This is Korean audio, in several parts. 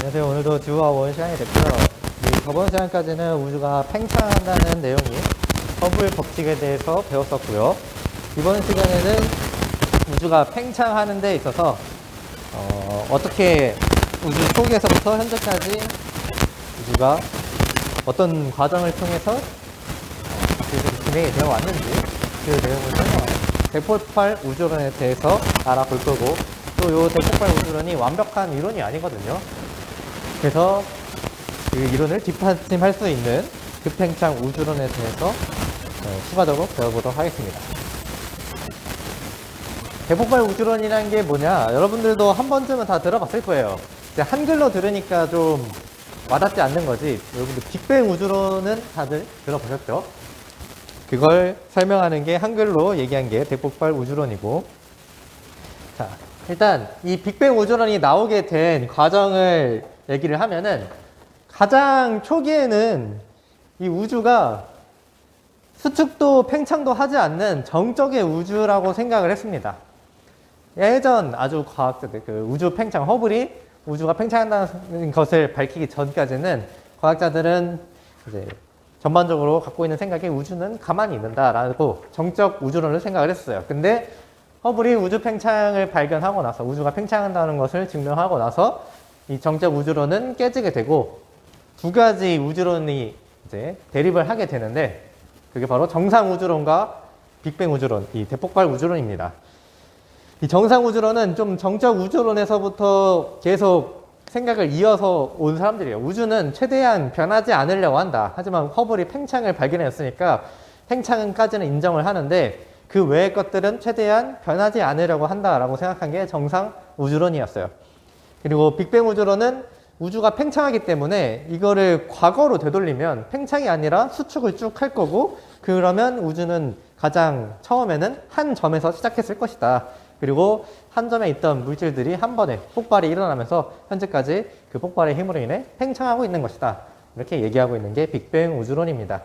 안녕하세요. 오늘도 듀오와 원 시간이 됐고요. 저번 시간까지는 우주가 팽창한다는 내용이 허블 법칙에 대해서 배웠었고요. 이번 시간에는 우주가 팽창하는 데 있어서 어떻게 우주 초기에서부터 현재까지 우주가 어떤 과정을 통해서 진행이 되어 왔는지 그 내용을 설명하는 대폭발 우주론에 대해서 알아볼 거고, 또 이 대폭발 우주론이 완벽한 이론이 아니거든요. 그래서 그 이론을 뒷받침할 수 있는 급팽창 우주론에 대해서 추가적으로 배워보도록 하겠습니다. 대폭발 우주론이라는 게 뭐냐? 여러분들도 한 번쯤은 다 들어봤을 거예요. 이제 한글로 들으니까 좀 와닿지 않는 거지. 여러분들 빅뱅 우주론은 다들 들어보셨죠? 그걸 설명하는 게 한글로 얘기한 게 대폭발 우주론이고, 자, 일단 이 빅뱅 우주론이 나오게 된 과정을 얘기를 하면은, 가장 초기에는 이 우주가 수축도 팽창도 하지 않는 정적의 우주라고 생각을 했습니다. 예전 아주 과학자들, 그 우주 팽창, 허블이 우주가 팽창한다는 것을 밝히기 전까지는 과학자들은 이제 전반적으로 갖고 있는 생각이 우주는 가만히 있는다라고 정적 우주론을 생각을 했어요. 근데 허블이 우주 팽창을 발견하고 나서, 우주가 팽창한다는 것을 증명하고 나서 이 정적 우주론은 깨지게 되고, 두 가지 우주론이 이제 대립을 하게 되는데, 그게 바로 정상 우주론과 빅뱅 우주론, 이 대폭발 우주론입니다. 이 정상 우주론은 좀 정적 우주론에서부터 계속 생각을 이어서 온 사람들이에요. 우주는 최대한 변하지 않으려고 한다. 하지만 허블이 팽창을 발견했으니까 팽창까지는 인정을 하는데, 그 외의 것들은 최대한 변하지 않으려고 한다라고 생각한 게 정상 우주론이었어요. 그리고 빅뱅 우주론은 우주가 팽창하기 때문에 이거를 과거로 되돌리면 팽창이 아니라 수축을 쭉 할 거고, 그러면 우주는 가장 처음에는 한 점에서 시작했을 것이다. 그리고 한 점에 있던 물질들이 한 번에 폭발이 일어나면서 현재까지 그 폭발의 힘으로 인해 팽창하고 있는 것이다. 이렇게 얘기하고 있는 게 빅뱅 우주론입니다.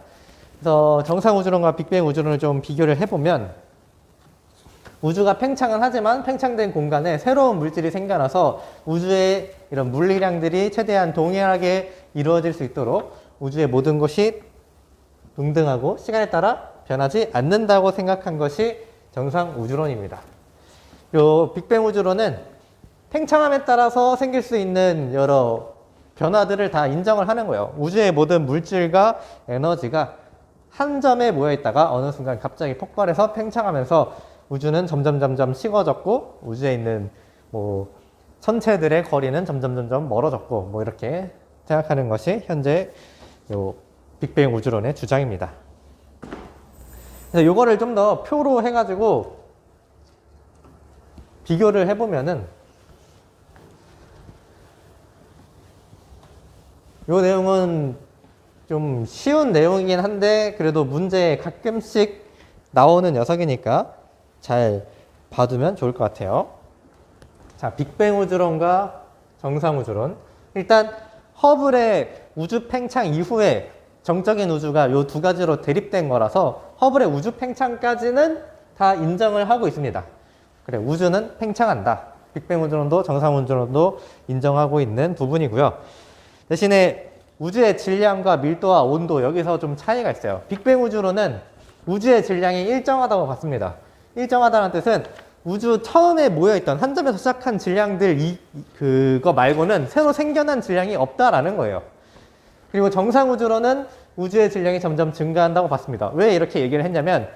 그래서 정상 우주론과 빅뱅 우주론을 좀 비교를 해보면, 우주가 팽창은 하지만 팽창된 공간에 새로운 물질이 생겨나서 우주의 이런 물리량들이 최대한 동일하게 이루어질 수 있도록 우주의 모든 것이 동등하고 시간에 따라 변하지 않는다고 생각한 것이 정상 우주론입니다. 요 빅뱅 우주론은 팽창함에 따라서 생길 수 있는 여러 변화들을 다 인정을 하는 거예요. 우주의 모든 물질과 에너지가 한 점에 모여 있다가 어느 순간 갑자기 폭발해서 팽창하면서 우주는 점점 식어졌고, 우주에 있는 천체들의 거리는 점점 멀어졌고, 이렇게 생각하는 것이 현재 요 빅뱅 우주론의 주장입니다. 그래서 요거를 좀 더 표로 해가지고 비교를 해보면은, 요 내용은 좀 쉬운 내용이긴 한데 그래도 문제에 가끔씩 나오는 녀석이니까 잘 봐두면 좋을 것 같아요. 자, 빅뱅 우주론과 정상 우주론. 일단 허블의 우주 팽창 이후에 정적인 우주가 요 두 가지로 대립된 거라서 허블의 우주 팽창까지는 다 인정을 하고 있습니다. 그래, 우주는 팽창한다. 빅뱅 우주론도 정상 우주론도 인정하고 있는 부분이고요. 대신에 우주의 질량과 밀도와 온도, 여기서 좀 차이가 있어요. 빅뱅 우주론은 우주의 질량이 일정하다고 봤습니다. 일정하다는 뜻은 우주 처음에 모여있던 한 점에서 시작한 질량들 그거 말고는 새로 생겨난 질량이 없다라는 거예요. 그리고 정상 우주론은 우주의 질량이 점점 증가한다고 봤습니다. 왜 이렇게 얘기를 했냐면,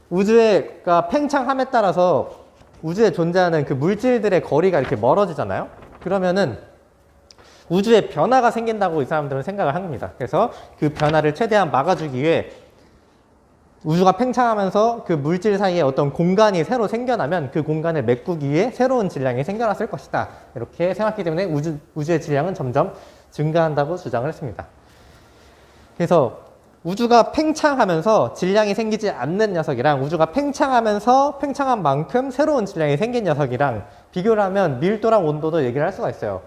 우주가 팽창함에 따라서 우주에 존재하는 그 물질들의 거리가 이렇게 멀어지잖아요. 그러면은 우주에 변화가 생긴다고 이 사람들은 생각을 합니다. 그래서 그 변화를 최대한 막아주기 위해 우주가 팽창하면서 그 물질 사이에 어떤 공간이 새로 생겨나면 그 공간을 메꾸기 위해 새로운 질량이 생겨났을 것이다. 이렇게 생각하기 때문에 우주의 질량은 점점 증가한다고 주장을 했습니다. 그래서 우주가 팽창하면서 질량이 생기지 않는 녀석이랑 우주가 팽창하면서 팽창한 만큼 새로운 질량이 생긴 녀석이랑 비교를 하면 밀도랑 온도도 얘기를 할 수가 있어요.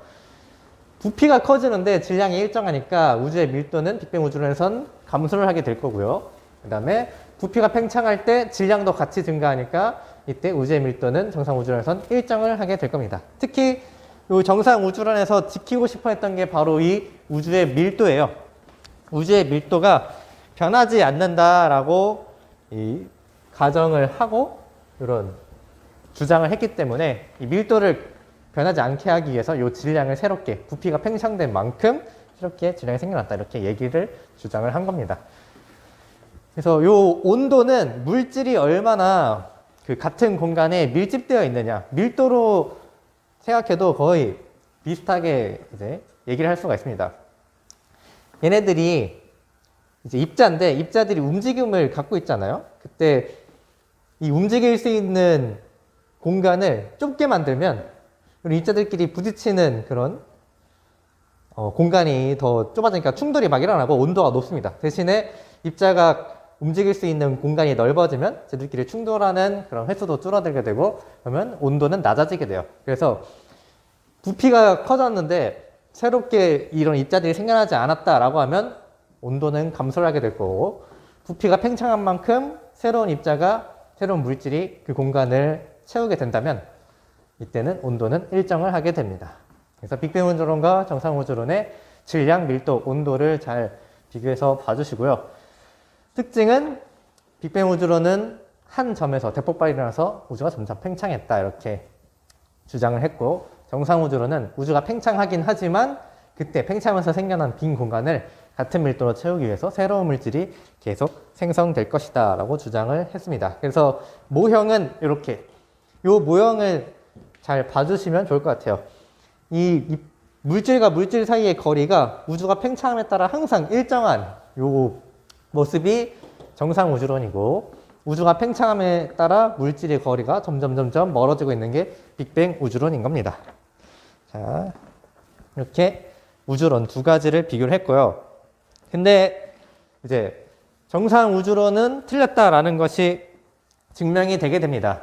부피가 커지는데 질량이 일정하니까 우주의 밀도는 빅뱅 우주론에선 감소를 하게 될 거고요. 그 다음에 부피가 팽창할 때 질량도 같이 증가하니까 이때 우주의 밀도는 정상 우주론에선 일정을 하게 될 겁니다. 특히 요 정상 우주론에서 지키고 싶어 했던 게 바로 이 우주의 밀도예요. 우주의 밀도가 변하지 않는다라고 이 가정을 하고 이런 주장을 했기 때문에 이 밀도를 변하지 않게 하기 위해서 이 질량을 새롭게 부피가 팽창된 만큼 새롭게 질량이 생겨났다 이렇게 얘기를 주장을 한 겁니다. 그래서 요 온도는 물질이 얼마나 그 같은 공간에 밀집되어 있느냐 밀도로 생각해도 거의 비슷하게 이제 얘기를 할 수가 있습니다. 얘네들이 이제 입자인데 입자들이 움직임을 갖고 있잖아요. 그때 이 움직일 수 있는 공간을 좁게 만들면 우리 입자들끼리 부딪히는 그런 공간이 더 좁아지니까 충돌이 막 일어나고 온도가 높습니다. 대신에 입자가 움직일 수 있는 공간이 넓어지면 쟤들끼리 충돌하는 그런 횟수도 줄어들게 되고 그러면 온도는 낮아지게 돼요. 그래서 부피가 커졌는데 새롭게 이런 입자들이 생겨나지 않았다라고 하면 온도는 감소를 하게 될 거고 부피가 팽창한 만큼 새로운 입자가 새로운 물질이 그 공간을 채우게 된다면 이때는 온도는 일정을 하게 됩니다. 그래서 빅뱅 우주론과 정상 우주론의 질량, 밀도, 온도를 잘 비교해서 봐주시고요. 특징은 빅뱅 우주론은 한 점에서 대폭발이 일어나서 우주가 점점 팽창했다 이렇게 주장을 했고 정상 우주론은 우주가 팽창하긴 하지만 그때 팽창하면서 생겨난 빈 공간을 같은 밀도로 채우기 위해서 새로운 물질이 계속 생성될 것이다 라고 주장을 했습니다. 그래서 모형은 이렇게 이 모형을 잘 봐주시면 좋을 것 같아요. 이 물질과 물질 사이의 거리가 우주가 팽창함에 따라 항상 일정한 요 모습이 정상 우주론이고 우주가 팽창함에 따라 물질의 거리가 점점 멀어지고 있는 게 빅뱅 우주론인 겁니다. 자, 이렇게 우주론 두 가지를 비교를 했고요. 근데 이제 정상 우주론은 틀렸다라는 것이 증명이 되게 됩니다.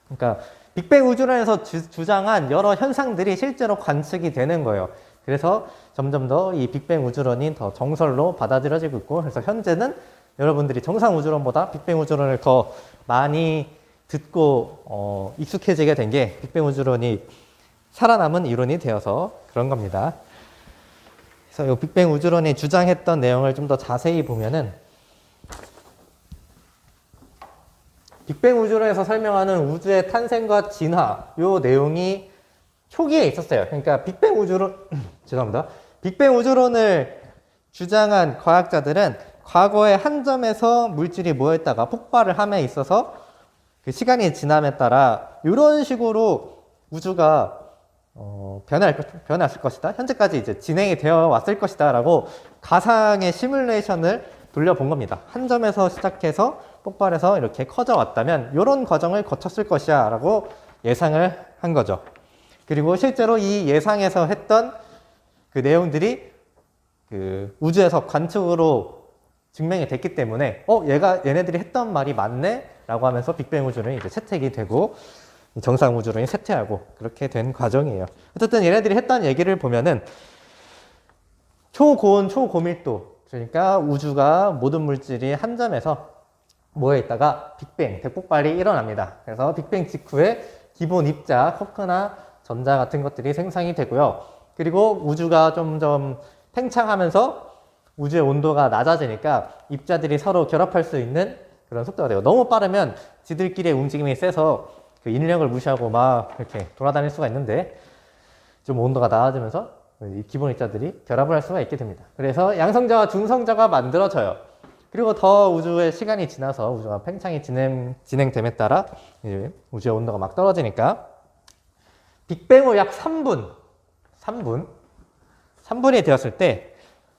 그러니까 빅뱅 우주론에서 주장한 여러 현상들이 실제로 관측이 되는 거예요. 그래서 점점 더 이 빅뱅 우주론이 더 정설로 받아들여지고 있고 그래서 현재는 여러분들이 정상 우주론보다 빅뱅 우주론을 더 많이 듣고 익숙해지게 된 게 빅뱅 우주론이 살아남은 이론이 되어서 그런 겁니다. 그래서 이 빅뱅 우주론이 주장했던 내용을 좀 더 자세히 보면은 빅뱅 우주론에서 설명하는 우주의 탄생과 진화 요 내용이 초기에 있었어요. 그러니까 빅뱅 우주론 죄송합니다. 빅뱅 우주론을 주장한 과학자들은 과거에 한 점에서 물질이 모여있다가 폭발을 함에 있어서 그 시간이 지남에 따라 이런 식으로 우주가 변했을 것이다. 현재까지 이제 진행이 되어 왔을 것이다. 라고 가상의 시뮬레이션을 돌려본 겁니다. 한 점에서 시작해서 폭발해서 이렇게 커져 왔다면 이런 과정을 거쳤을 것이야. 라고 예상을 한 거죠. 그리고 실제로 이 예상에서 했던 그 내용들이 그 우주에서 관측으로 증명이 됐기 때문에 얘네들이 했던 말이 맞네? 라고 하면서 빅뱅 우주론이 이제 채택이 되고 정상 우주론이 쇠퇴하고 그렇게 된 과정이에요. 어쨌든 얘네들이 했던 얘기를 보면은 초고온, 초고밀도 그러니까 우주가 모든 물질이 한 점에서 모여있다가 빅뱅, 대폭발이 일어납니다. 그래서 빅뱅 직후에 기본 입자, 쿼크나 전자 같은 것들이 생성이 되고요. 그리고 우주가 점점 팽창하면서 우주의 온도가 낮아지니까 입자들이 서로 결합할 수 있는 그런 속도가 돼요. 너무 빠르면 지들끼리의 움직임이 세서 그 인력을 무시하고 막 이렇게 돌아다닐 수가 있는데 좀 온도가 낮아지면서 이 기본 입자들이 결합을 할 수가 있게 됩니다. 그래서 양성자와 중성자가 만들어져요. 그리고 더 우주의 시간이 지나서 우주가 팽창이 진행됨에 따라 이제 우주의 온도가 막 떨어지니까 빅뱅 후 약 3분이 되었을 때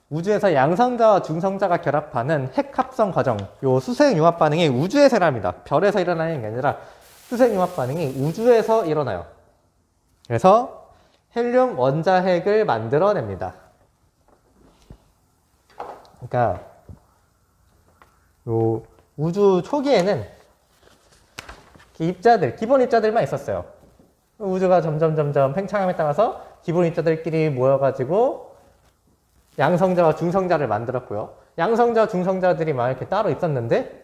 우주에서 양성자와 중성자가 결합하는 핵합성 과정, 요 수색융합 반응이 우주에서 일어납니다. 별에서 일어나는 게 아니라 수색융합 반응이 우주에서 일어나요. 그래서 헬륨 원자핵을 만들어냅니다. 그러니까 요 우주 초기에는 입자들, 기본 입자들만 있었어요. 우주가 점점 팽창함에 따라서 기본 입자들끼리 모여가지고 양성자와 중성자를 만들었고요. 양성자, 중성자들이 막 이렇게 따로 있었는데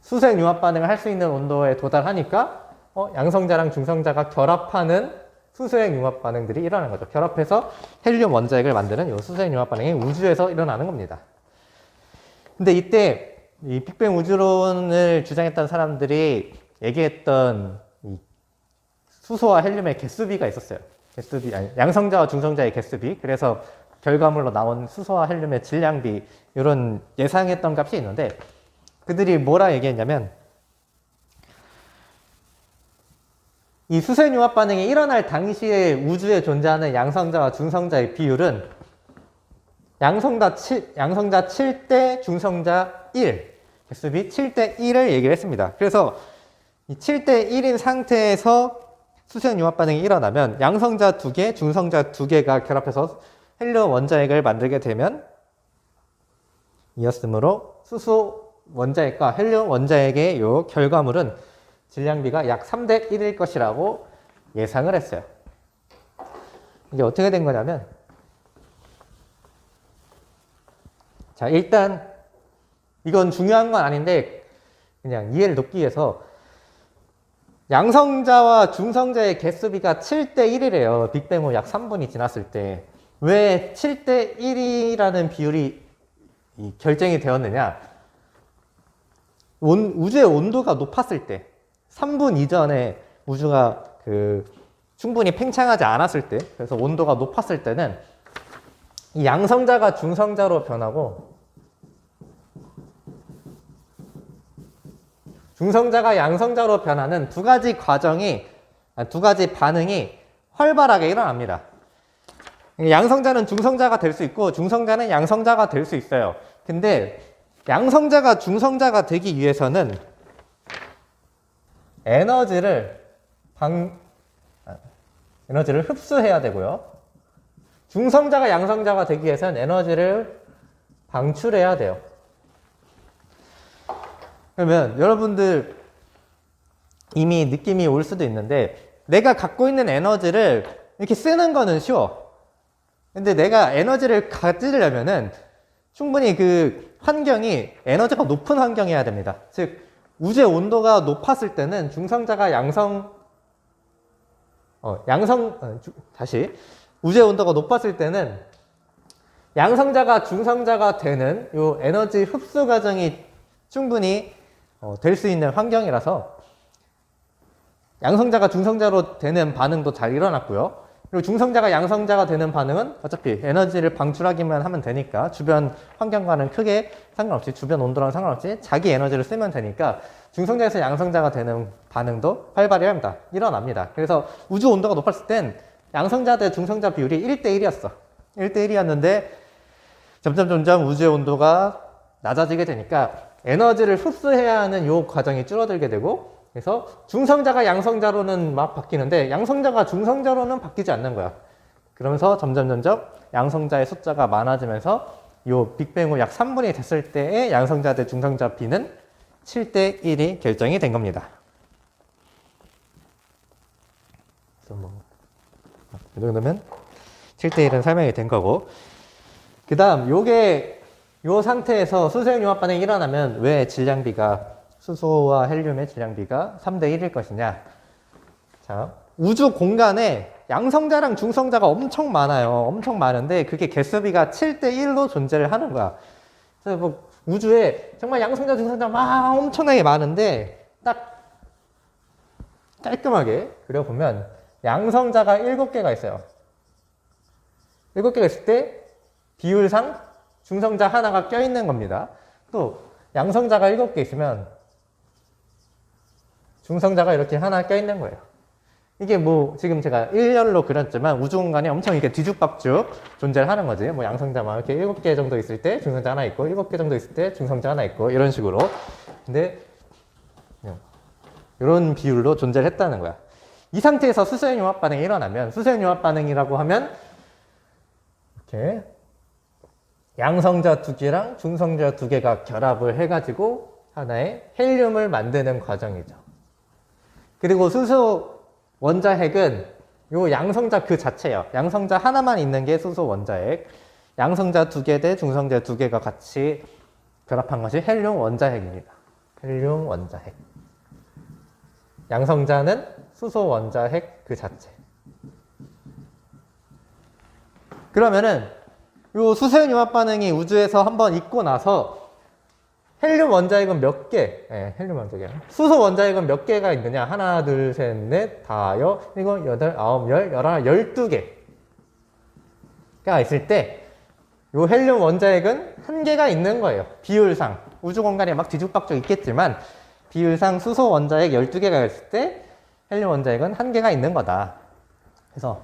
수색 융합 반응을 할 수 있는 온도에 도달하니까 양성자랑 중성자가 결합하는 수소의 융합 반응들이 일어나는 거죠. 결합해서 헬륨 원자핵을 만드는 이 수소의 융합 반응이 우주에서 일어나는 겁니다. 근데 이때 이 빅뱅 우주론을 주장했던 사람들이 얘기했던 이 수소와 헬륨의 개수비가 있었어요. 개수비, 아니, 양성자와 중성자의 개수비. 그래서 결과물로 나온 수소와 헬륨의 질량비, 이런 예상했던 값이 있는데, 그들이 뭐라 얘기했냐면, 이 수소의 융합 반응이 일어날 당시에 우주에 존재하는 양성자와 중성자의 비율은 양성자 7대 중성자 1, 개수비 7대 1을 얘기를 했습니다. 그래서 이 7대 1인 상태에서 수소의 융합 반응이 일어나면 양성자 2개, 중성자 2개가 결합해서 헬륨 원자핵을 만들게 되면 이었으므로 수소 원자핵과 헬륨 원자핵의 요 결과물은 질량비가 약 3대 1일 것이라고 예상을 했어요. 이게 어떻게 된 거냐면, 자, 일단 이건 중요한 건 아닌데 그냥 이해를 돕기 위해서 양성자와 중성자의 개수비가 7대 1이래요. 빅뱅 후 약 3분이 지났을 때. 왜 7대 1이라는 비율이 결정이 되었느냐? 우주의 온도가 높았을 때, 3분 이전에 우주가 충분히 팽창하지 않았을 때, 그래서 온도가 높았을 때는 이 양성자가 중성자로 변하고 중성자가 양성자로 변하는 두 가지 반응이 활발하게 일어납니다. 양성자는 중성자가 될 수 있고 중성자는 양성자가 될 수 있어요. 근데 양성자가 중성자가 되기 위해서는 에너지를 흡수해야 되고요. 중성자가 양성자가 되기 위해서는 에너지를 방출해야 돼요. 그러면 여러분들 이미 느낌이 올 수도 있는데, 내가 갖고 있는 에너지를 이렇게 쓰는 거는 쉬워. 근데 내가 에너지를 가지려면은 충분히 그 환경이 에너지가 높은 환경이어야 됩니다. 즉 우주의 온도가 높았을 때는 중성자가 우주의 온도가 높았을 때는 양성자가 중성자가 되는 요 에너지 흡수 과정이 충분히 될 수 있는 환경이라서 양성자가 중성자로 되는 반응도 잘 일어났고요. 그리고 중성자가 양성자가 되는 반응은 어차피 에너지를 방출하기만 하면 되니까 주변 환경과는 크게 상관없이, 주변 온도랑 상관없이 자기 에너지를 쓰면 되니까 중성자에서 양성자가 되는 반응도 활발히 일어납니다. 그래서 우주 온도가 높았을 땐 양성자 대 중성자 비율이 1대 1이었어. 1대 1이었는데 점점 우주의 온도가 낮아지게 되니까 에너지를 흡수해야 하는 요 과정이 줄어들게 되고, 그래서 중성자가 양성자로는 막 바뀌는데 양성자가 중성자로는 바뀌지 않는 거야. 그러면서 점점 양성자의 숫자가 많아지면서 요 빅뱅 후 약 3분이 됐을 때의 양성자 대 중성자 비는 7대 1이 결정이 된 겁니다. 그래서 이 정도면 7대 1은 설명이 된 거고, 그 다음 요 상태에서 수소의 융합 반응이 일어나면 왜 수소와 헬륨의 질량비가 3대 1일 것이냐. 자, 우주 공간에 양성자랑 중성자가 엄청 많아요. 엄청 많은데 그게 개수비가 7대 1로 존재를 하는 거야. 그래서 뭐 우주에 정말 양성자, 중성자 막 엄청나게 많은데 딱 깔끔하게 그려보면 양성자가 7개가 있어요. 7개가 있을 때 비율상 중성자 하나가 껴있는 겁니다. 또 양성자가 7개 있으면 중성자가 이렇게 하나 껴있는 거예요. 이게 뭐 지금 제가 일렬로 그렸지만 우주 공간에 엄청 이렇게 뒤죽박죽 존재를 하는 거지. 뭐 양성자만 이렇게 7개 정도 있을 때 중성자 하나 있고 7개 정도 있을 때 중성자 하나 있고 이런 식으로. 근데 이런 비율로 존재를 했다는 거야. 이 상태에서 수소의 융합 반응이 일어나면, 수소의 융합 반응이라고 하면 이렇게 양성자 2개랑 중성자 2개가 결합을 해가지고 하나의 헬륨을 만드는 과정이죠. 그리고 수소 원자핵은 요 양성자 그 자체예요. 양성자 하나만 있는 게 수소 원자핵. 양성자 2개 대 중성자 2개가 같이 결합한 것이 헬륨 원자핵입니다. 헬륨 원자핵. 양성자는 수소 원자 핵 그 자체. 그러면은 요 수소연 융합 반응이 우주에서 한번 있고 나서 헬륨 원자핵은 몇 개? 헬륨 원자핵. 수소 원자핵은 몇 개가 있느냐? 하나, 둘, 셋, 넷, 다, 일곱, 여덟, 아홉, 열, 열하나, 12개가 있을 때 요 헬륨 원자핵은 한 개가 있는 거예요. 비율상. 우주 공간에 막 뒤죽박죽 있겠지만 비율상 수소 원자핵 12개가 있을 때 헬륨 원자핵은 한 개가 있는 거다. 그래서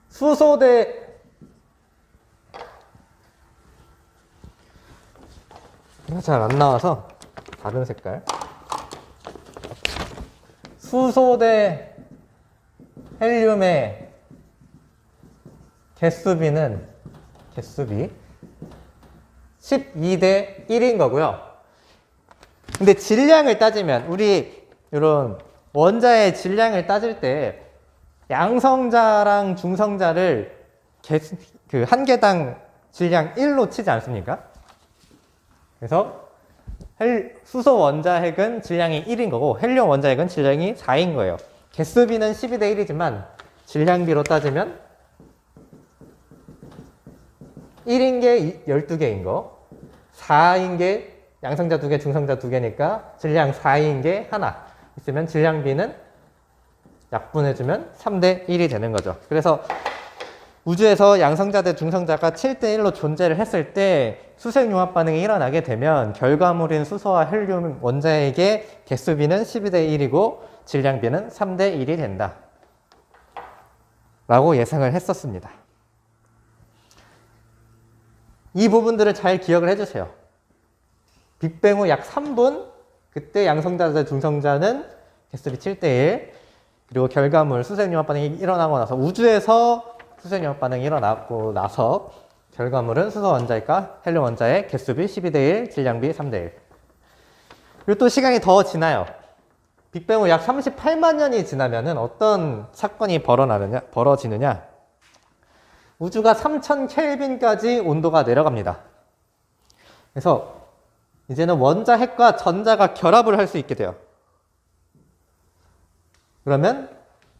수소 대 잘 안 나와서 다른 색깔. 수소 대 헬륨의 개수비는 12대 1인 거고요. 근데 질량을 따지면 우리 이런 원자의 질량을 따질 때 양성자랑 중성자를 그 한 개당 질량 1로 치지 않습니까? 그래서 수소 원자핵은 질량이 1인 거고 헬륨 원자핵은 질량이 4인 거예요. 개수비는 12대 1이지만 질량비로 따지면 1인 게 12개인 거, 4인 게 양성자 2개, 중성자 2개니까 질량 4인 게 하나 있으면 질량비는 약분해주면 3대 1이 되는 거죠. 그래서 우주에서 양성자 대 중성자가 7대 1로 존재를 했을 때 수색 융합 반응이 일어나게 되면 결과물인 수소와 헬륨 원자핵의 개수비는 12대 1이고 질량비는 3대 1이 된다. 라고 예상을 했었습니다. 이 부분들을 잘 기억을 해주세요. 빅뱅 후 약 3분, 그때 양성자 대 중성자는 개수비 7대 1, 그리고 결과물 수색 융합 반응이 일어나고 나서 우주에서 수색 융합 반응이 일어나고 나서 결과물은 수소 원자핵과 헬륨 원자핵 개수비 12대 1, 질량비 3대 1. 그리고 또 시간이 더 지나요. 빅뱅 후 약 38만 년이 지나면은 어떤 사건이 벌어지느냐? 우주가 3000 켈빈까지 온도가 내려갑니다. 그래서 이제는 원자핵과 전자가 결합을 할 수 있게 돼요. 그러면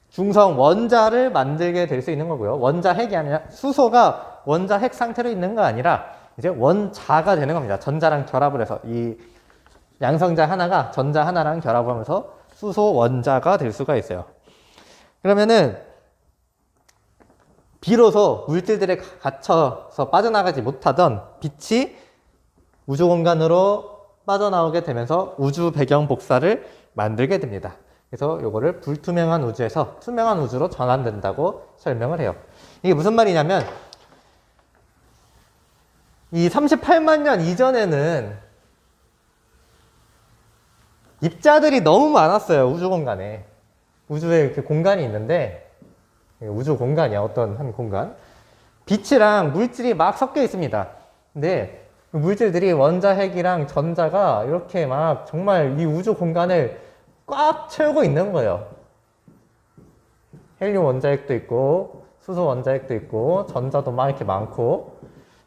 중성 원자를 만들게 될 수 있는 거고요. 원자핵이 아니라 수소가 원자핵 상태로 있는 거 아니라 이제 원자가 되는 겁니다. 전자랑 결합을 해서 이 양성자 하나가 전자 하나랑 결합을 하면서 수소 원자가 될 수가 있어요. 그러면은 비로소 물질들에 갇혀서 빠져나가지 못하던 빛이 우주 공간으로 빠져나오게 되면서 우주 배경 복사를 만들게 됩니다. 그래서 요거를 불투명한 우주에서 투명한 우주로 전환된다고 설명을 해요. 이게 무슨 말이냐면 이 38만 년 이전에는 입자들이 너무 많았어요. 우주 공간에. 우주에 이렇게 공간이 있는데 우주 공간이야. 어떤 한 공간. 빛이랑 물질이 막 섞여 있습니다. 근데 물질들이 원자핵이랑 전자가 이렇게 막 정말 이 우주 공간을 꽉 채우고 있는 거예요. 헬륨 원자핵도 있고 수소 원자핵도 있고 전자도 막 이렇게 많고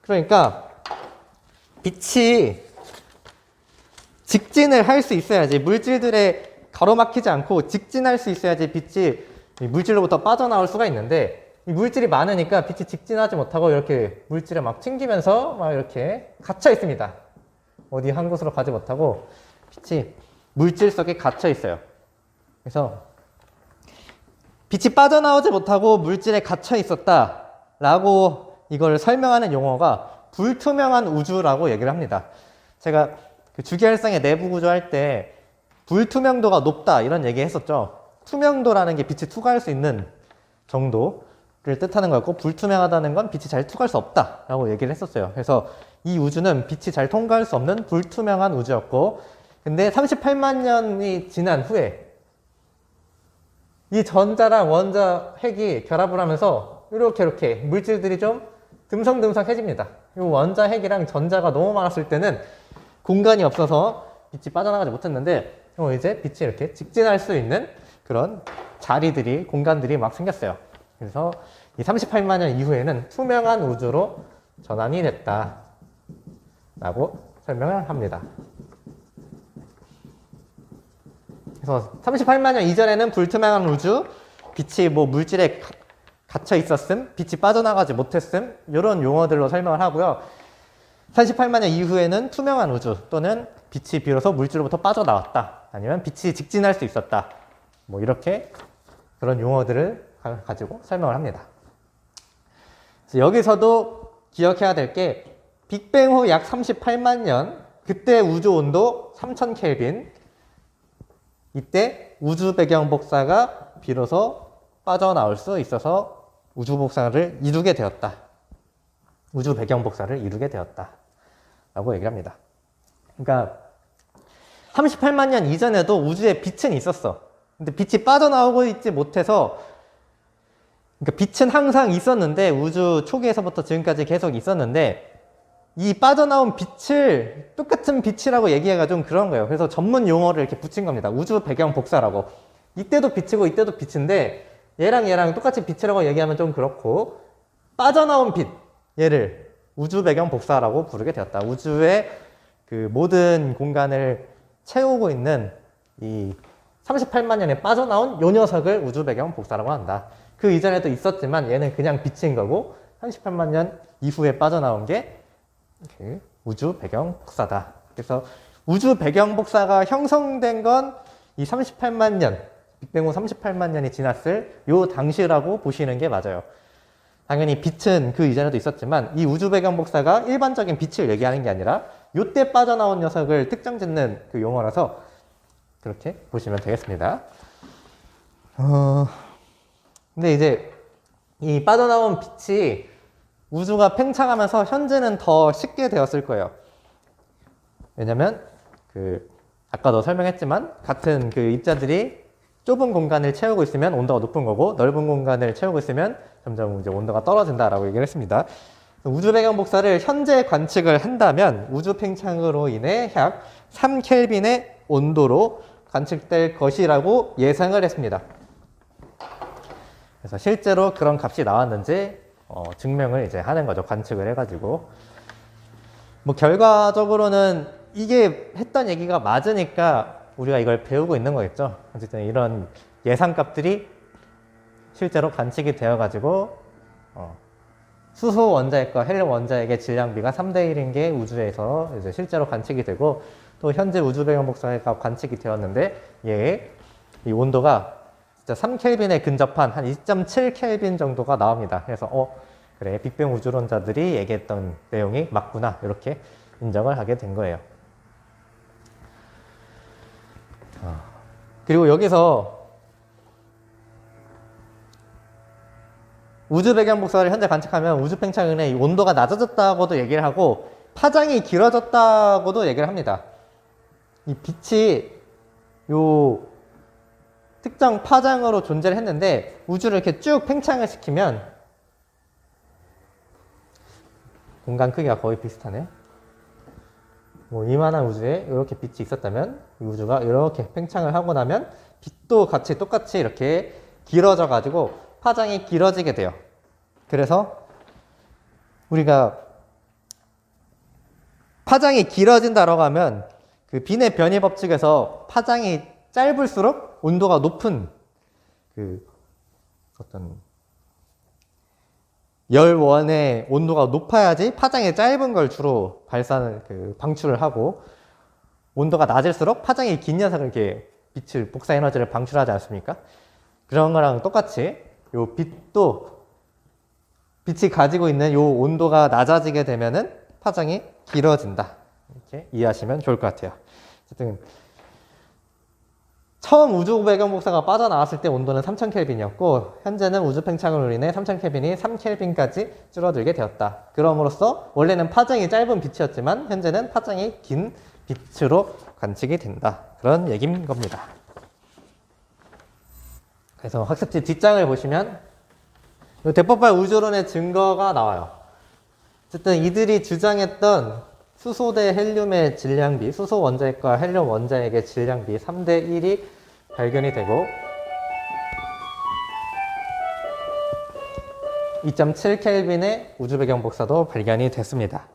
그러니까 빛이 직진을 할 수 있어야지 물질들에 가로막히지 않고 직진할 수 있어야지 빛이 물질로부터 빠져나올 수가 있는데 이 물질이 많으니까 빛이 직진하지 못하고 이렇게 물질을 막 튕기면서 막 이렇게 갇혀 있습니다. 어디 한 곳으로 가지 못하고 빛이 물질 속에 갇혀 있어요. 그래서 빛이 빠져나오지 못하고 물질에 갇혀 있었다라고 이걸 설명하는 용어가 불투명한 우주라고 얘기를 합니다. 제가 그 주기활성의 내부 구조 할 때 불투명도가 높다 이런 얘기 했었죠. 투명도라는 게 빛이 투과할 수 있는 정도를 뜻하는 거였고 불투명하다는 건 빛이 잘 투과할 수 없다라고 얘기를 했었어요. 그래서 이 우주는 빛이 잘 통과할 수 없는 불투명한 우주였고 근데 38만 년이 지난 후에 이 전자랑 원자핵이 결합을 하면서 이렇게 물질들이 좀 듬성듬성해집니다. 이 원자핵이랑 전자가 너무 많았을 때는 공간이 없어서 빛이 빠져나가지 못했는데 이제 빛이 이렇게 직진할 수 있는 그런 자리들이 공간들이 막 생겼어요. 그래서 이 38만 년 이후에는 투명한 우주로 전환이 됐다라고 설명을 합니다. 그래서 38만 년 이전에는 불투명한 우주, 빛이 뭐 물질에 갇혀 있었음, 빛이 빠져나가지 못했음, 이런 용어들로 설명을 하고요. 38만 년 이후에는 투명한 우주 또는 빛이 비로소 물질로부터 빠져나왔다. 아니면 빛이 직진할 수 있었다. 뭐 이렇게 그런 용어들을 가지고 설명을 합니다. 여기서도 기억해야 될 게 빅뱅 후 약 38만 년, 그때 우주 온도 3000켈빈, 이때 우주 배경 복사가 비로소 빠져나올 수 있어서 우주 복사를 이루게 되었다. 우주 배경 복사를 이루게 되었다. 라고 얘기를 합니다. 그러니까 38만 년 이전에도 우주에 빛은 있었어. 근데 빛이 빠져나오고 있지 못해서, 그러니까 빛은 항상 있었는데 우주 초기에서부터 지금까지 계속 있었는데 이 빠져나온 빛을 똑같은 빛이라고 얘기하기가 좀 그런 거예요. 그래서 전문 용어를 이렇게 붙인 겁니다. 우주 배경 복사라고. 이때도 빛이고 이때도 빛인데 얘랑 똑같이 빛이라고 얘기하면 좀 그렇고, 빠져나온 빛, 얘를 우주 배경 복사라고 부르게 되었다. 우주의 그 모든 공간을 채우고 있는 이 38만 년에 빠져나온 요 녀석을 우주 배경 복사라고 한다. 그 이전에도 있었지만 얘는 그냥 빛인 거고 38만 년 이후에 빠져나온 게 그 우주 배경 복사다. 그래서 우주 배경 복사가 형성된 건 이 38만 년, 빅뱅 후 38만 년이 지났을 요 당시라고 보시는 게 맞아요. 당연히 빛은 그 이전에도 있었지만 이 우주 배경 복사가 일반적인 빛을 얘기하는 게 아니라 요때 빠져나온 녀석을 특정 짓는 그 용어라서 그렇게 보시면 되겠습니다. 근데 이제 이 빠져나온 빛이 우주가 팽창하면서 현재는 더 쉽게 되었을 거예요. 왜냐면 아까도 설명했지만 같은 그 입자들이 좁은 공간을 채우고 있으면 온도가 높은 거고 넓은 공간을 채우고 있으면 점점 이제 온도가 떨어진다라고 얘기를 했습니다. 우주 배경 복사를 현재 관측을 한다면 우주 팽창으로 인해 약 3켈빈의 온도로 관측될 것이라고 예상을 했습니다. 그래서 실제로 그런 값이 나왔는지 증명을 이제 하는 거죠. 관측을 해가지고. 뭐 결과적으로는 이게 했던 얘기가 맞으니까 우리가 이걸 배우고 있는 거겠죠. 어쨌든 이런 예상값들이 실제로 관측이 되어가지고 수소 원자핵과 헬륨 원자핵의 질량비가 3대 1인 게 우주에서 이제 실제로 관측이 되고, 또 현재 우주 배경 복사가 관측이 되었는데 이 온도가 진짜 3켈빈에 근접한 한 2.7켈빈 정도가 나옵니다. 그래서 그래, 빅뱅 우주론자들이 얘기했던 내용이 맞구나, 이렇게 인정을 하게 된 거예요. 그리고 여기서 우주 배경 복사를 현재 관측하면 우주 팽창 인해 온도가 낮아졌다고도 얘기를 하고 파장이 길어졌다고도 얘기를 합니다. 이 빛이 요 특정 파장으로 존재를 했는데 우주를 이렇게 쭉 팽창을 시키면, 공간 크기가 거의 비슷하네. 뭐 이만한 우주에 이렇게 빛이 있었다면 이 우주가 이렇게 팽창을 하고 나면 빛도 같이 똑같이 이렇게 길어져 가지고 파장이 길어지게 돼요. 그래서 우리가 파장이 길어진다라고 하면 그 빈의 변이 법칙에서 파장이 짧을수록 온도가 높은 그 어떤 열원의 온도가 높아야지 파장이 짧은 걸 주로 방출을 하고, 온도가 낮을수록 파장이 긴 녀석을 이렇게 빛을 복사 에너지를 방출하지 않습니까? 그런 거랑 똑같이 요 빛도 빛이 가지고 있는 요 온도가 낮아지게 되면은 파장이 길어진다. 이렇게 이해하시면 좋을 것 같아요. 어쨌든 처음 우주 배경 복사가 빠져나왔을 때 온도는 3000켈빈이었고 현재는 우주 팽창으로 인해 3000켈빈이 3켈빈까지 줄어들게 되었다. 그럼으로써 원래는 파장이 짧은 빛이었지만 현재는 파장이 긴 빛으로 관측이 된다. 그런 얘기인 겁니다. 그래서 학습지 뒷장을 보시면 대법발 우주론의 증거가 나와요. 어쨌든 이들이 주장했던 수소 대 헬륨의 질량비, 수소 원자핵과 헬륨 원자핵의 질량비 3대 1이 발견이 되고 2.7켈빈의 우주 배경 복사도 발견이 됐습니다.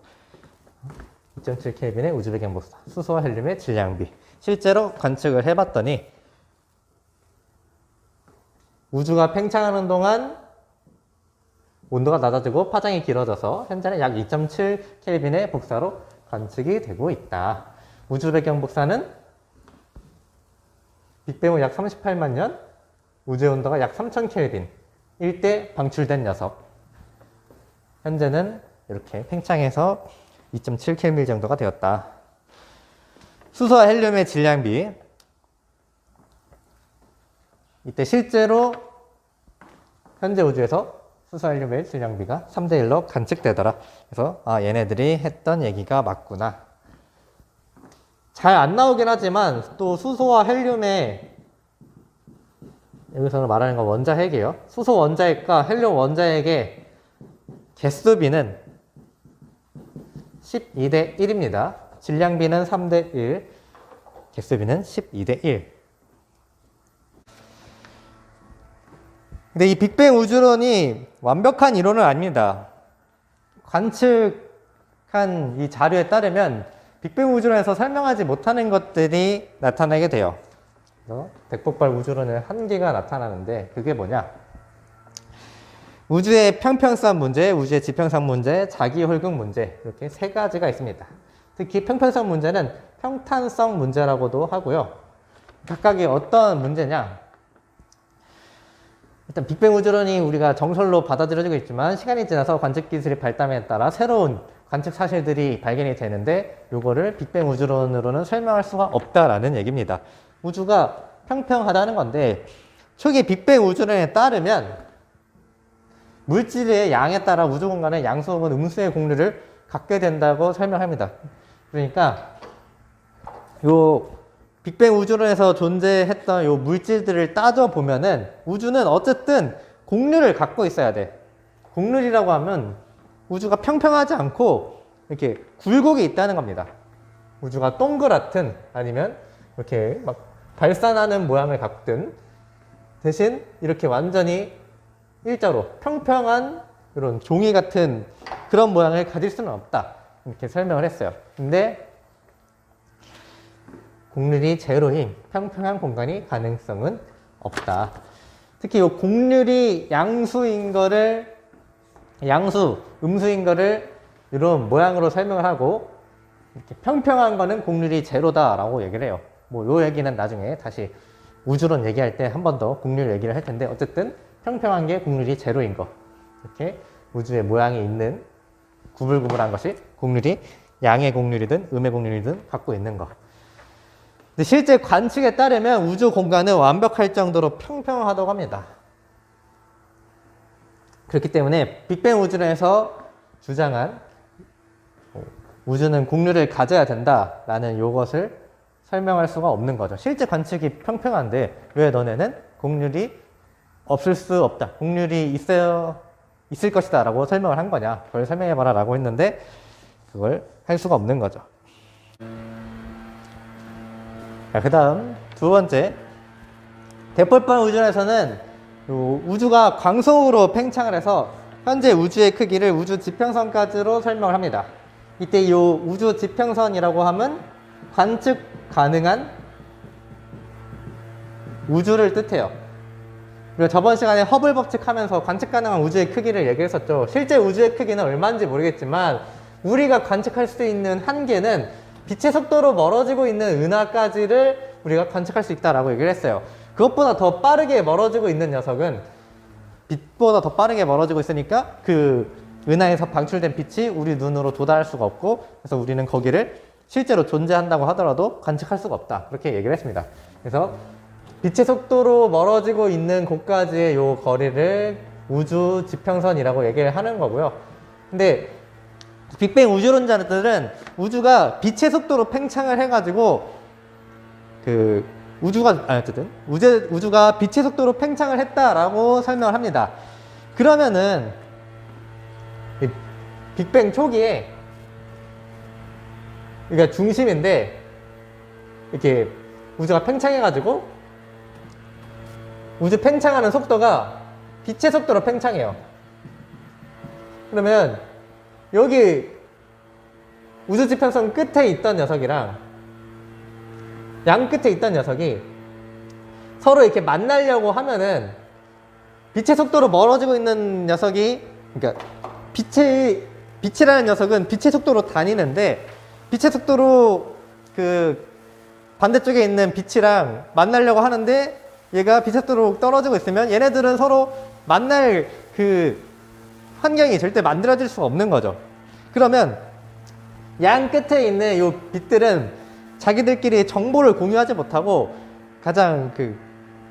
2.7켈빈의 우주 배경 복사, 수소와 헬륨의 질량비. 실제로 관측을 해봤더니 우주가 팽창하는 동안 온도가 낮아지고 파장이 길어져서 현재는 약 2.7 켈빈의 복사로 관측이 되고 있다. 우주 배경 복사는 빅뱅 후 약 38만 년, 우주의 온도가 약 3000 켈빈, 일대 방출된 녀석. 현재는 이렇게 팽창해서 2.7 켈빈 정도가 되었다. 수소와 헬륨의 질량비. 이때 실제로 현재 우주에서 수소와 헬륨의 질량비가 3대1로 관측되더라. 그래서 얘네들이 했던 얘기가 맞구나. 잘 안 나오긴 하지만 또 수소와 헬륨의 여기서는 말하는 건 원자핵이에요. 수소 원자핵과 헬륨 원자핵의 개수비는 12대 1입니다. 질량비는 3대 1, 개수비는 12대 1. 근데 이 빅뱅 우주론이 완벽한 이론은 아닙니다. 관측한 이 자료에 따르면 빅뱅 우주론에서 설명하지 못하는 것들이 나타나게 돼요. 그래서 백폭발 우주론의 한계가 나타나는데 그게 뭐냐? 우주의 평평성 문제, 우주의 지평성 문제, 자기홀극 문제 이렇게 세 가지가 있습니다. 특히 평평성 문제는 평탄성 문제라고도 하고요. 각각이 어떤 문제냐? 일단 빅뱅 우주론이 우리가 정설로 받아들여지고 있지만 시간이 지나서 관측 기술의 발달에 따라 새로운 관측 사실들이 발견이 되는데 이거를 빅뱅 우주론으로는 설명할 수가 없다라는 얘기입니다. 우주가 평평하다는 건데 초기 빅뱅 우주론에 따르면 물질의 양에 따라 우주 공간은 양수 혹은 음수의 공률을 갖게 된다고 설명합니다. 그러니까 요 빅뱅 우주론에서 존재했던 요 물질들을 따져보면은 우주는 어쨌든 공률을 갖고 있어야 돼. 공률이라고 하면 우주가 평평하지 않고 이렇게 굴곡이 있다는 겁니다. 우주가 동그랗든 아니면 이렇게 막 발산하는 모양을 갖든 대신 이렇게 완전히 일자로 평평한 이런 종이 같은 그런 모양을 가질 수는 없다. 이렇게 설명을 했어요. 근데 공률이 제로인 평평한 공간이 가능성은 없다. 특히 이 공률이 양수인 거를 양수, 음수인 거를 이런 모양으로 설명을 하고 이렇게 평평한 거는 공률이 제로다라고 얘기를 해요. 뭐 요 얘기는 나중에 다시 우주론 얘기할 때 한 번 더 공률 얘기를 할 텐데 어쨌든 평평한 게 공률이 제로인 거. 이렇게 우주의 모양이 있는 구불구불한 것이 공률이 양의 공률이든 음의 공률이든 갖고 있는 거. 근데 실제 관측에 따르면 우주 공간은 완벽할 정도로 평평하다고 합니다. 그렇기 때문에 빅뱅 우주론에서 주장한 우주는 공률을 가져야 된다라는 이것을 설명할 수가 없는 거죠. 실제 관측이 평평한데 왜 너네는 공률이 없을 수 없다. 공률이 있을 것이다 라고 설명을 한 거냐. 그걸 설명해봐라 라고 했는데 그걸 할 수가 없는 거죠. 그 다음 두 번째, 대폴판 우주론에서는 우주가 광속으로 팽창을 해서 현재 우주의 크기를 우주 지평선까지로 설명을 합니다. 이때 이 우주 지평선이라고 하면 관측 가능한 우주를 뜻해요. 그리고 저번 시간에 허블 법칙 하면서 관측 가능한 우주의 크기를 얘기했었죠. 실제 우주의 크기는 얼마인지 모르겠지만 우리가 관측할 수 있는 한계는 빛의 속도로 멀어지고 있는 은하까지를 우리가 관측할 수 있다라고 얘기를 했어요. 그것보다 더 빠르게 멀어지고 있는 녀석은 빛보다 더 빠르게 멀어지고 있으니까 그 은하에서 방출된 빛이 우리 눈으로 도달할 수가 없고 그래서 우리는 거기를 실제로 존재한다고 하더라도 관측할 수가 없다. 그렇게 얘기를 했습니다. 그래서 빛의 속도로 멀어지고 있는 곳까지의 요 거리를 우주 지평선이라고 얘기를 하는 거고요. 근데 빅뱅 우주론자들은 우주가 빛의 속도로 팽창을 해가지고 우주가 빛의 속도로 팽창을 했다라고 설명을 합니다. 그러면은 빅뱅 초기에 그러니까 중심인데 이렇게 우주가 팽창해가지고 우주 팽창하는 속도가 빛의 속도로 팽창해요. 그러면 여기 우주 지평선 끝에 있던 녀석이랑 양 끝에 있던 녀석이 서로 이렇게 만나려고 하면은 빛의 속도로 멀어지고 있는 녀석이, 그러니까 빛이라는 녀석은 빛의 속도로 다니는데, 빛의 속도로 그 반대쪽에 있는 빛이랑 만나려고 하는데, 얘가 빛의 속도로 떨어지고 있으면 얘네들은 서로 만날 그 환경이 절대 만들어질 수가 없는 거죠. 그러면 양 끝에 있는 이 빛들은 자기들끼리 정보를 공유하지 못하고 가장 그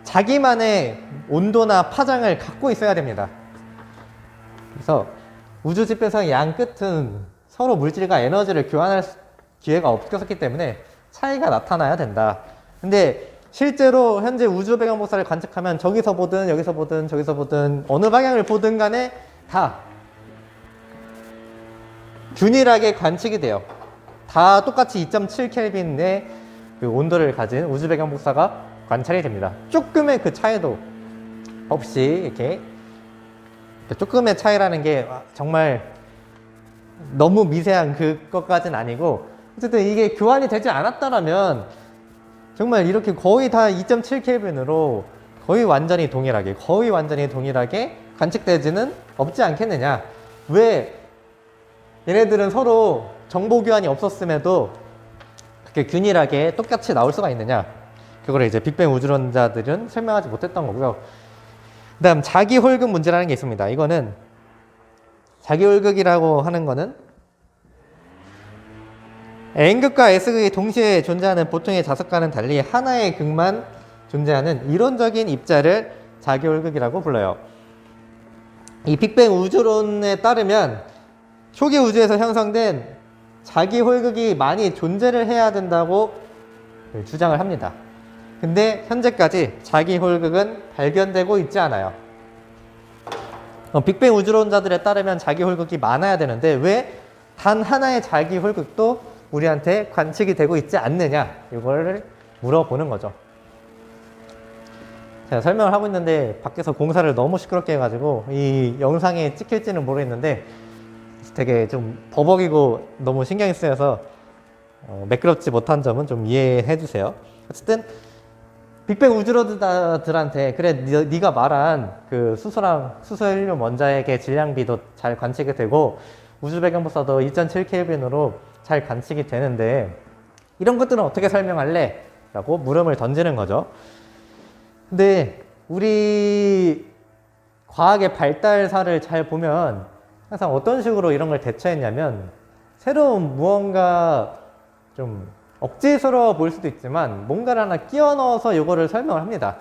자기만의 온도나 파장을 갖고 있어야 됩니다. 그래서 우주 지평선의 양 끝은 서로 물질과 에너지를 교환할 기회가 없었기 때문에 차이가 나타나야 된다. 근데 실제로 현재 우주 배경 복사를 관측하면 저기서 보든 여기서 보든 저기서 보든 어느 방향을 보든 간에 다 균일하게 관측이 돼요. 다 똑같이 2.7켈빈의 그 온도를 가진 우주 배경 복사가 관찰이 됩니다. 조금의 그 차이도 없이 이렇게 조금의 차이라는 게 정말 너무 미세한 그것까지는 아니고, 어쨌든 이게 교환이 되지 않았다라면 정말 이렇게 거의 다 2.7켈빈으로 거의 완전히 동일하게 관측되지는 없지 않겠느냐. 왜 얘네들은 서로 정보 교환이 없었음에도 그렇게 균일하게 똑같이 나올 수가 있느냐. 그거를 이제 빅뱅 우주론자들은 설명하지 못했던 거고요. 그 다음 자기 홀극 문제라는 게 있습니다. 이거는 자기 홀극이라고 하는 거는 N극과 S극이 동시에 존재하는 보통의 자석과는 달리 하나의 극만 존재하는 이론적인 입자를 자기 홀극이라고 불러요. 이 빅뱅 우주론에 따르면 초기 우주에서 형성된 자기 홀극이 많이 존재를 해야 된다고 주장을 합니다. 근데 현재까지 자기 홀극은 발견되고 있지 않아요. 빅뱅 우주론자들에 따르면 자기 홀극이 많아야 되는데 왜 단 하나의 자기 홀극도 우리한테 관측이 되고 있지 않느냐, 이거를 물어보는 거죠. 제가 설명을 하고 있는데 밖에서 공사를 너무 시끄럽게 해가지고 이 영상에 찍힐지는 모르겠는데 되게 좀 버벅이고 너무 신경이 쓰여서 매끄럽지 못한 점은 좀 이해해 주세요. 어쨌든 빅뱅 우주론자들한테 그래 네가 말한 그 수소 헬륨 원자핵의 질량비도 잘 관측이 되고 우주 배경 복사도 2.7켈빈으로 잘 관측이 되는데 이런 것들은 어떻게 설명할래? 라고 물음을 던지는 거죠. 근데 우리 과학의 발달사를 잘 보면 항상 어떤 식으로 이런 걸 대처했냐면 새로운 무언가 좀 억지스러워 보일 수도 있지만 뭔가를 하나 끼워 넣어서 이거를 설명을 합니다.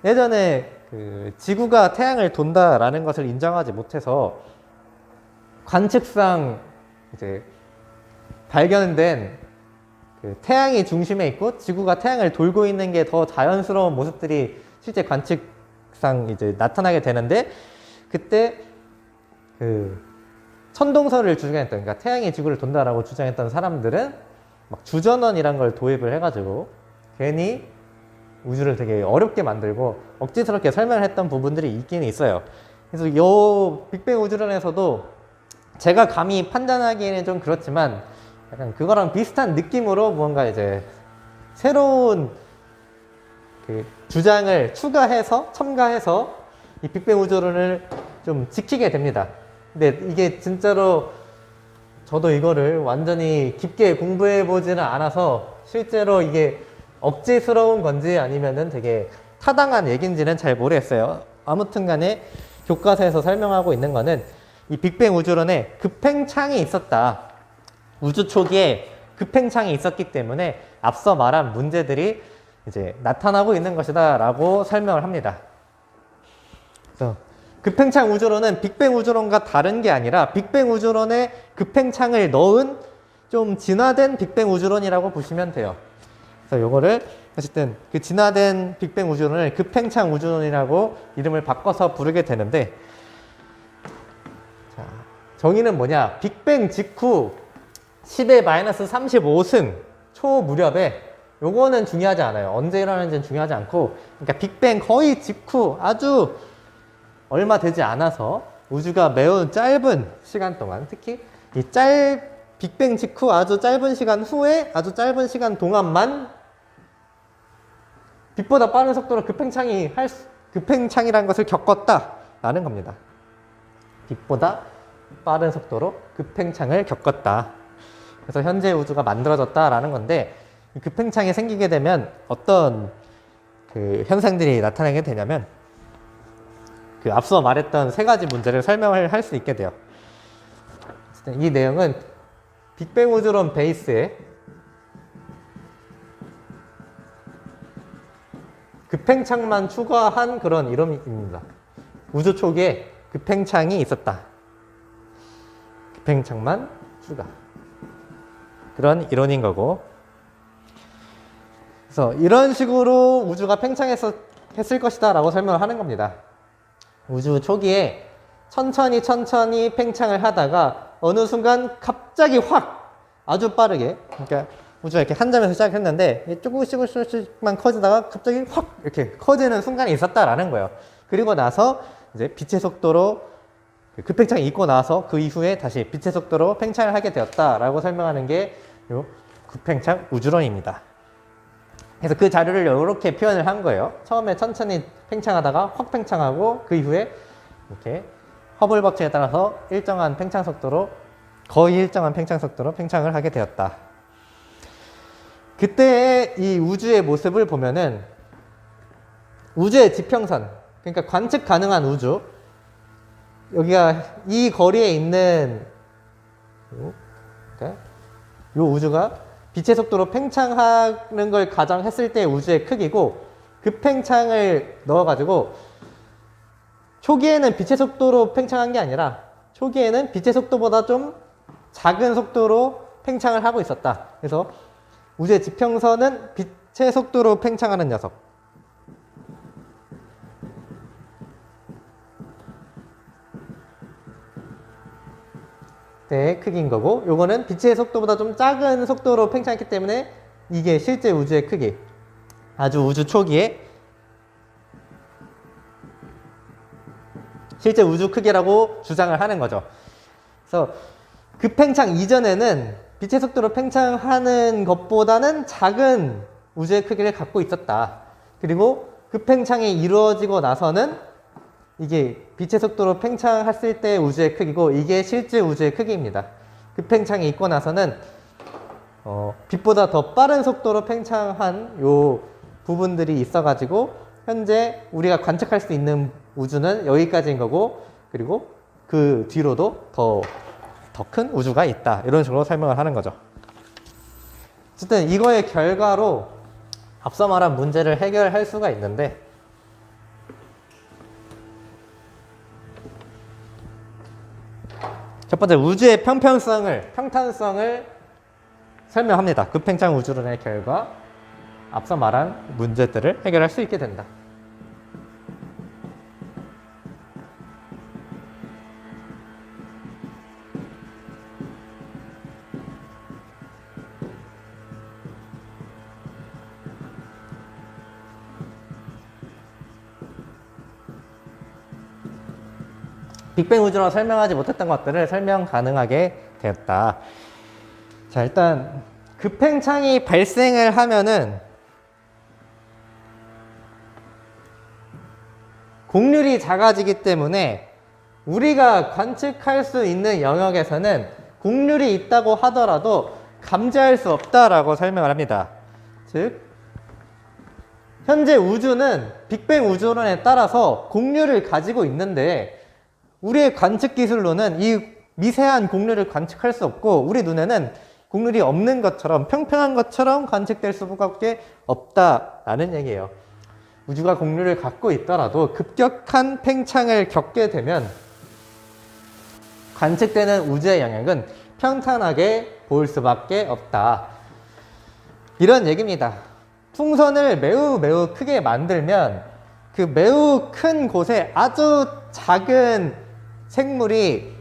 예전에 그 지구가 태양을 돈다라는 것을 인정하지 못해서 관측상 이제 발견된 그 태양이 중심에 있고 지구가 태양을 돌고 있는 게 더 자연스러운 모습들이 실제 관측상 이제 나타나게 되는데, 그때 그 천동설을 주장했던, 그러니까 태양이 지구를 돈다라고 주장했던 사람들은 막 주전원이란 걸 도입을 해가지고 괜히 우주를 되게 어렵게 만들고 억지스럽게 설명을 했던 부분들이 있긴 있어요. 그래서 이 빅뱅 우주론에서도 제가 감히 판단하기에는 좀 그렇지만 약간 그거랑 비슷한 느낌으로 무언가 이제 새로운 그 주장을 첨가해서 이 빅뱅 우주론을 좀 지키게 됩니다. 근데 이게 진짜로 저도 이거를 완전히 깊게 공부해 보지는 않아서 실제로 이게 억지스러운 건지 아니면은 되게 타당한 얘기인지는 잘 모르겠어요. 아무튼 간에 교과서에서 설명하고 있는 거는 이 빅뱅 우주론에 급팽창이 있었다. 우주 초기에 급팽창이 있었기 때문에 앞서 말한 문제들이 이제 나타나고 있는 것이다 라고 설명을 합니다. 그래서 급팽창 우주론은 빅뱅 우주론과 다른 게 아니라 빅뱅 우주론에 급팽창을 넣은 좀 진화된 빅뱅 우주론이라고 보시면 돼요. 그래서 요거를 어쨌든 그 진화된 빅뱅 우주론을 급팽창 우주론이라고 이름을 바꿔서 부르게 되는데, 자, 정의는 뭐냐? 빅뱅 직후 10의 마이너스 35승 초 무렵에, 요거는 중요하지 않아요. 언제 일어나는지는 중요하지 않고, 그러니까 빅뱅 거의 직후 아주 얼마 되지 않아서 우주가 매우 짧은 시간 동안, 특히 이 빅뱅 직후 아주 짧은 시간 후에 아주 짧은 시간 동안만 빛보다 빠른 속도로 급팽창이 급팽창이라는 것을 겪었다라는 겁니다. 빛보다 빠른 속도로 급팽창을 겪었다. 그래서 현재 우주가 만들어졌다라는 건데, 급팽창이 생기게 되면 어떤 그 현상들이 나타나게 되냐면, 그 앞서 말했던 세 가지 문제를 설명을 할 수 있게 돼요. 이 내용은 빅뱅 우주론 베이스에 급팽창만 추가한 그런 이론입니다. 우주 초기에 급팽창이 있었다. 급팽창만 추가. 그런 이론인 거고. 그래서 이런 식으로 우주가 팽창했을 것이다 라고 설명을 하는 겁니다. 우주 초기에 천천히 팽창을 하다가 어느 순간 갑자기 확 아주 빠르게, 그러니까 우주가 이렇게 한 점에서 시작했는데 조금씩만 커지다가 갑자기 확 이렇게 커지는 순간이 있었다라는 거예요. 그리고 나서 이제 빛의 속도로 급팽창이 있고 나서 그 이후에 다시 빛의 속도로 팽창을 하게 되었다라고 설명하는 게 요 급팽창 우주론입니다. 그래서 그 자료를 이렇게 표현을 한 거예요. 처음에 천천히 팽창하다가 확 팽창하고 그 이후에 이렇게 허블 법칙에 따라서 일정한 팽창 속도로, 거의 일정한 팽창 속도로 팽창을 하게 되었다. 그때의 이 우주의 모습을 보면은 우주의 지평선, 그러니까 관측 가능한 우주, 여기가 이 거리에 있는 이 우주가 빛의 속도로 팽창하는 걸 가정했을 때 우주의 크기고, 급팽창을 넣어가지고 초기에는 빛의 속도로 팽창한 게 아니라 초기에는 빛의 속도보다 좀 작은 속도로 팽창을 하고 있었다. 그래서 우주의 지평선은 빛의 속도로 팽창하는 녀석. 네, 크기인 거고, 요거는 빛의 속도보다 좀 작은 속도로 팽창했기 때문에 이게 실제 우주의 크기. 아주 우주 초기에 실제 우주 크기라고 주장을 하는 거죠. 그래서 급팽창 이전에는 빛의 속도로 팽창하는 것보다는 작은 우주의 크기를 갖고 있었다. 그리고 급팽창이 이루어지고 나서는 이게 빛의 속도로 팽창했을 때 우주의 크기고, 이게 실제 우주의 크기입니다. 급팽창이 있고 나서는 빛보다 더 빠른 속도로 팽창한 요 부분들이 있어가지고 현재 우리가 관측할 수 있는 우주는 여기까지인 거고, 그리고 그 뒤로도 더 큰 우주가 있다. 이런 식으로 설명을 하는 거죠. 어쨌든 이거의 결과로 앞서 말한 문제를 해결할 수가 있는데, 첫 번째, 우주의 평탄성을 설명합니다. 급팽창 우주론의 결과, 앞서 말한 문제들을 해결할 수 있게 된다. 빅뱅 우주로 설명하지 못했던 것들을 설명 가능하게 되었다. 자, 일단 급팽창이 발생을 하면은 곡률이 작아지기 때문에 우리가 관측할 수 있는 영역에서는 곡률이 있다고 하더라도 감지할 수 없다라고 설명을 합니다. 즉, 현재 우주는 빅뱅 우주론에 따라서 곡률을 가지고 있는데, 우리의 관측 기술로는 이 미세한 곡률을 관측할 수 없고, 우리 눈에는 곡률이 없는 것처럼, 평평한 것처럼 관측될 수밖에 없다라는 얘기예요. 우주가 곡률을 갖고 있더라도 급격한 팽창을 겪게 되면 관측되는 우주의 영역은 평탄하게 보일 수밖에 없다. 이런 얘기입니다. 풍선을 매우 크게 만들면 그 매우 큰 곳에 아주 작은 생물이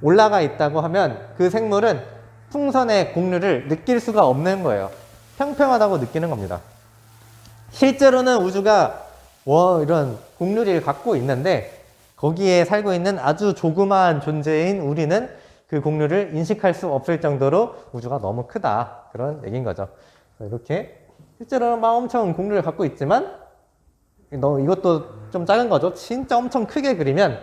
올라가 있다고 하면 그 생물은 풍선의 곡률을 느낄 수가 없는 거예요. 평평하다고 느끼는 겁니다. 실제로는 우주가 이런 곡률을 갖고 있는데, 거기에 살고 있는 아주 조그마한 존재인 우리는 그 곡률을 인식할 수 없을 정도로 우주가 너무 크다. 그런 얘기인 거죠. 이렇게 실제로는 막 엄청 곡률을 갖고 있지만, 이것도 좀 작은 거죠. 진짜 엄청 크게 그리면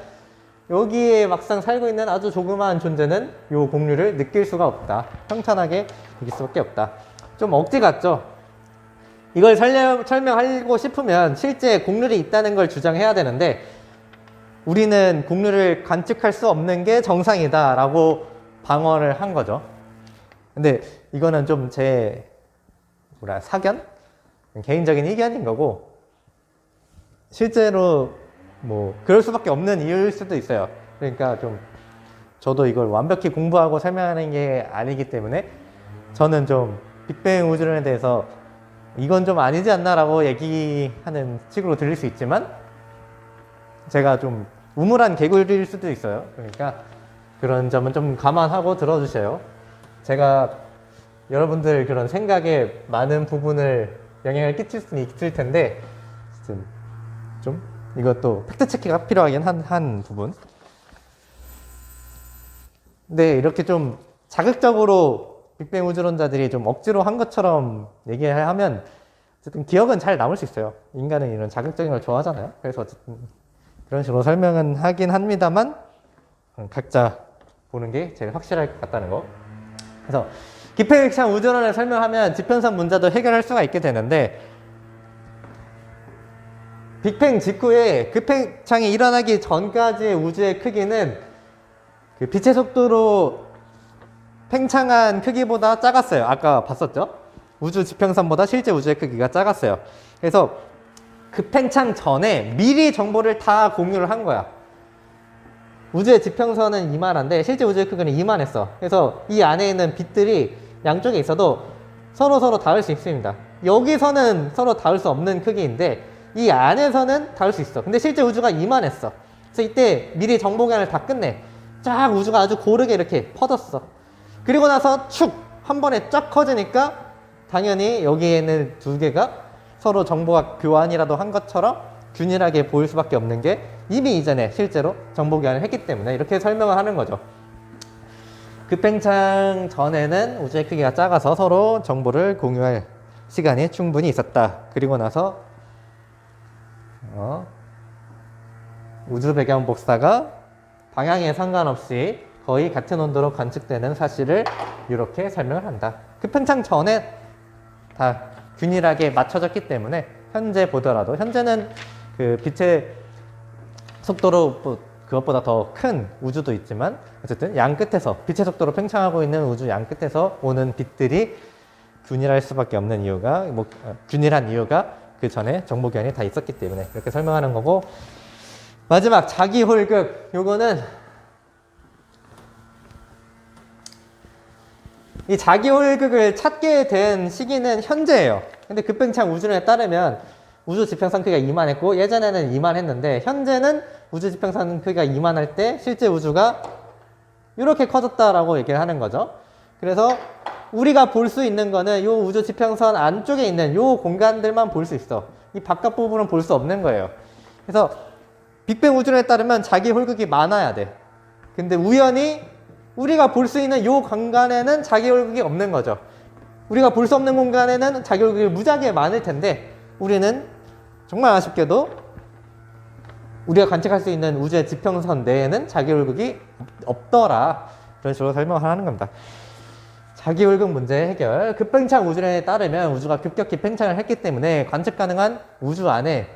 여기에 막상 살고 있는 아주 조그마한 존재는 요 공률을 느낄 수가 없다. 평탄하게 느낄 수밖에 없다. 좀 억지 같죠? 이걸 설명하고 싶으면 실제 공률이 있다는 걸 주장해야 되는데 우리는 공률을 관측할 수 없는 게 정상이다 라고 방어를 한 거죠. 근데 이거는 좀 제 사견? 개인적인 의견인 거고 실제로 뭐 그럴 수밖에 없는 이유일 수도 있어요. 그러니까 좀 저도 이걸 완벽히 공부하고 설명하는 게 아니기 때문에 저는 좀 빅뱅 우주론에 대해서 이건 좀 아니지 않나 라고 얘기하는 식으로 들릴 수 있지만 제가 좀 우물한 개구리일 수도 있어요. 그러니까 그런 점은 좀 감안하고 들어주세요. 제가 여러분들 그런 생각에 많은 부분을 영향을 끼칠 수는 있을 텐데 좀 이것도 팩트체크가 필요하긴 한 부분. 네, 이렇게 좀 자극적으로 빅뱅 우주론자들이 좀 억지로 한 것처럼 얘기하면 어쨌든 기억은 잘 남을 수 있어요. 인간은 이런 자극적인 걸 좋아하잖아요. 그래서 어쨌든 그런 식으로 설명은 하긴 합니다만 각자 보는 게 제일 확실할 것 같다는 거. 그래서 기팽창 우주론을 설명하면 지평선 문제도 해결할 수가 있게 되는데 빅뱅 직후에 급팽창이 일어나기 전까지의 우주의 크기는 그 빛의 속도로 팽창한 크기보다 작았어요. 아까 봤었죠? 우주 지평선보다 실제 우주의 크기가 작았어요. 그래서 급팽창 전에 미리 정보를 다 공유를 한 거야. 우주의 지평선은 이만한데 실제 우주의 크기는 이만했어. 그래서 이 안에 있는 빛들이 양쪽에 있어도 서로 닿을 수 있습니다. 여기서는 서로 닿을 수 없는 크기인데 이 안에서는 닿을 수 있어. 근데 실제 우주가 이만했어. 그래서 이때 미리 정보 교환을 다 끝내. 쫙 우주가 아주 고르게 이렇게 퍼졌어. 그리고 나서 축! 한 번에 쫙 커지니까 당연히 여기에는 두 개가 서로 정보가 교환이라도 한 것처럼 균일하게 보일 수밖에 없는 게 이미 이전에 실제로 정보 교환을 했기 때문에 이렇게 설명을 하는 거죠. 급팽창 전에는 우주의 크기가 작아서 서로 정보를 공유할 시간이 충분히 있었다. 그리고 나서 우주 배경 복사가 방향에 상관없이 거의 같은 온도로 관측되는 사실을 이렇게 설명을 한다. 급팽창 전에 다 균일하게 맞춰졌기 때문에 현재 보더라도 현재는 그 빛의 속도로 그것보다 더 큰 우주도 있지만 어쨌든 양 끝에서 빛의 속도로 팽창하고 있는 우주 양 끝에서 오는 빛들이 균일할 수밖에 없는 이유가 균일한 이유가 그 전에 정보 교환이 다 있었기 때문에 이렇게 설명하는 거고 마지막 자기 홀극 요거는 이 자기 홀극을 찾게 된 시기는 현재예요. 근데 급팽창 우주론에 따르면 우주 지평선 크기가 이만했고 예전에는 이만했는데 현재는 우주 지평선 크기가 이만할 때 실제 우주가 이렇게 커졌다라고 얘기를 하는 거죠. 그래서 우리가 볼 수 있는 거는 이 우주 지평선 안쪽에 있는 이 공간들만 볼 수 있어. 이 바깥 부분은 볼 수 없는 거예요. 그래서 빅뱅 우주론에 따르면 자기 홀극이 많아야 돼. 근데 우연히 우리가 볼 수 있는 이 공간에는 자기 홀극이 없는 거죠. 우리가 볼 수 없는 공간에는 자기 홀극이 무지하게 많을 텐데 우리는 정말 아쉽게도 우리가 관측할 수 있는 우주의 지평선 내에는 자기 홀극이 없더라. 그런 식으로 설명을 하는 겁니다. 자기 홀극 문제 해결. 급팽창 우주론에 따르면 우주가 급격히 팽창을 했기 때문에 관측 가능한 우주 안에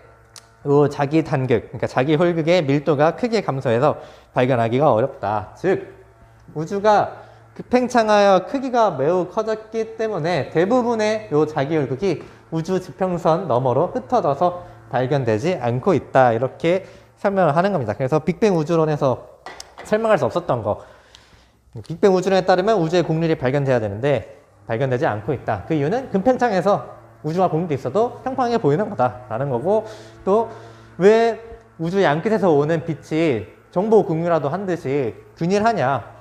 이 자기 단극, 그러니까 자기 홀극의 밀도가 크게 감소해서 발견하기가 어렵다. 즉 우주가 급팽창하여 크기가 매우 커졌기 때문에 대부분의 이 자기 홀극이 우주 지평선 너머로 흩어져서 발견되지 않고 있다. 이렇게 설명을 하는 겁니다. 그래서 빅뱅 우주론에서 설명할 수 없었던 거. 빅뱅 우주론에 따르면 우주의 공률이 발견돼야 되는데 발견되지 않고 있다. 그 이유는 급팽창에서 우주가 공률이 있어도 평평하게 보이는 거다라는 거고 또 왜 우주 양끝에서 오는 빛이 정보 공유라도 한 듯이 균일하냐.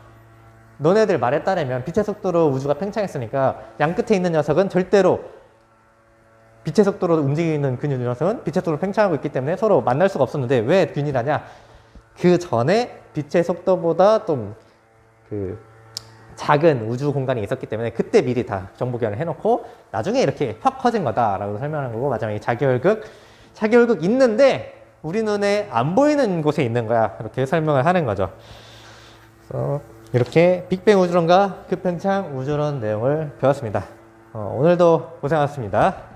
너네들 말에 따르면 빛의 속도로 우주가 팽창했으니까 양끝에 있는 녀석은 절대로 빛의 속도로 움직이는 그 녀석은 빛의 속도로 팽창하고 있기 때문에 서로 만날 수가 없었는데 왜 균일하냐? 그 전에 빛의 속도보다 좀 그 작은 우주 공간이 있었기 때문에 그때 미리 다 정보 교환을 해놓고 나중에 이렇게 확 커진 거다라고 설명하는 거고 마지막에 자기 홀극 있는데 우리 눈에 안 보이는 곳에 있는 거야. 이렇게 설명을 하는 거죠. 그래서 이렇게 빅뱅 우주론과 급팽창 우주론 내용을 배웠습니다. 오늘도 고생하셨습니다.